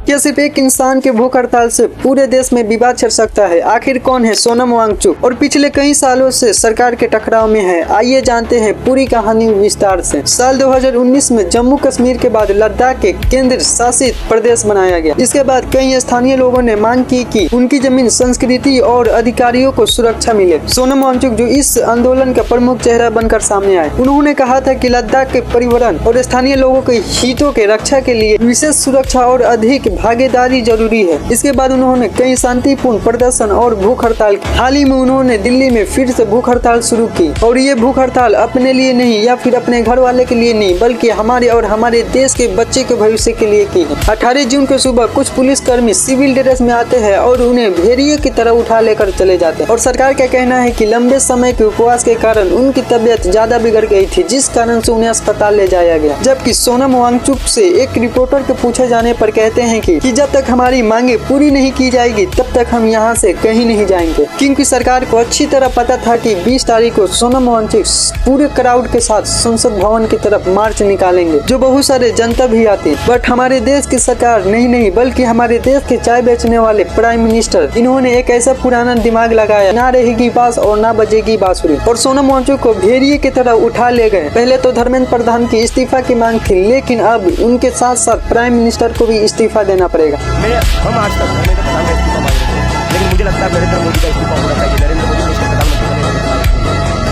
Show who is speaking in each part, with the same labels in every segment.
Speaker 1: क्या सिर्फ एक इंसान के भूख हड़ताल से पूरे देश में विवाद छिड़ सकता है? आखिर कौन है सोनम वांगचुक और पिछले कई सालों से सरकार के टकराव में है? आइए जानते हैं पूरी कहानी विस्तार से। साल 2019 में जम्मू कश्मीर के बाद लद्दाख के केंद्र शासित प्रदेश बनाया गया। इसके बाद कई स्थानीय लोगों ने मांग की कि उनकी जमीन, संस्कृति और अधिकारियों को सुरक्षा मिले। सोनम वांगचुक जो इस आंदोलन का प्रमुख चेहरा बनकर सामने आए, उन्होंने कहा था कि लद्दाख के पर्यावरण और स्थानीय लोगों के हितों के रक्षा के लिए विशेष सुरक्षा और अधिक भागीदारी जरूरी है। इसके बाद उन्होंने कई शांतिपूर्ण प्रदर्शन और भूख हड़ताल की। हाल ही में उन्होंने दिल्ली में फिर से भूख हड़ताल शुरू की और ये भूख हड़ताल अपने लिए नहीं या फिर अपने घर वाले के लिए नहीं, बल्कि हमारे और हमारे देश के बच्चे के भविष्य के लिए की है। 18 जून को सुबह कुछ पुलिसकर्मी सिविल ड्रेस में आते हैं और उन्हें भेड़िए की तरह उठा लेकर चले जाते हैं। और सरकार का कहना है कि लंबे समय के उपवास के कारण उनकी तबीयत ज्यादा बिगड़ गई थी, जिस कारण से उन्हें अस्पताल ले जाया गया। जबकि सोनम वांगचुक से एक रिपोर्टर के पूछे जाने पर कहते हैं कि जब तक हमारी मांगे पूरी नहीं की जाएगी तब तक हम यहाँ से कहीं नहीं जाएंगे, क्योंकि सरकार को अच्छी तरह पता था कि 20 तारीख को सोनम वांगचुक पूरे क्राउड के साथ संसद भवन की तरफ मार्च निकालेंगे, जो बहुत सारे जनता भी आती। बट हमारे देश की सरकार नहीं बल्कि हमारे देश के चाय बेचने वाले प्राइम मिनिस्टर, इन्होंने एक ऐसा पुराना दिमाग लगाया, ना रहेगी बांस और ना बजेगी बांसुरी, और सोनम वांगचुक को भेड़िए की तरह उठा ले गए। पहले तो धर्मेंद्र प्रधान की इस्तीफा की मांग थी, लेकिन अब उनके साथ साथ प्राइम मिनिस्टर को भी इस्तीफा देना पड़ेगा।
Speaker 2: हम आज तक धर्मेंद्र प्रधान का इस्तीफा मांग रहे थे, लेकिन मुझे लगता है नरेंद्र मोदी का इस्तीफा होना चाहिए। नरेंद्र मोदी देश के प्रधानमंत्री बने।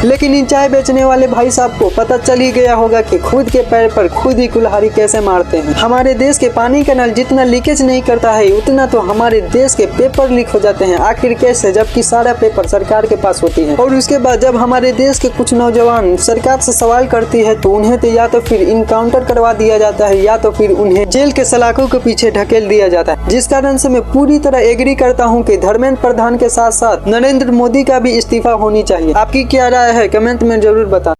Speaker 1: लेकिन इन चाय बेचने वाले भाई साहब को पता चल ही गया होगा कि खुद के पैर पर खुद ही कुल्हाड़ी कैसे मारते हैं। हमारे देश के पानी का नल जितना लीकेज नहीं करता है, उतना तो हमारे देश के पेपर लीक हो जाते हैं। आखिर कैसे, जबकि सारा पेपर सरकार के पास होती है। और उसके बाद जब हमारे देश के कुछ नौजवान सरकार से सवाल करती है तो उन्हें तो या तो फिर इनकाउंटर करवा दिया जाता है या तो फिर उन्हें जेल के सलाखों के पीछे ढकेल दिया जाता है। जिस कारण से मैं पूरी तरह एग्री करता हूँ कि धर्मेंद्र प्रधान के साथ साथ नरेंद्र मोदी का भी इस्तीफा होनी चाहिए। आपकी क्या राय है? कमेंट में जरूर बताएं।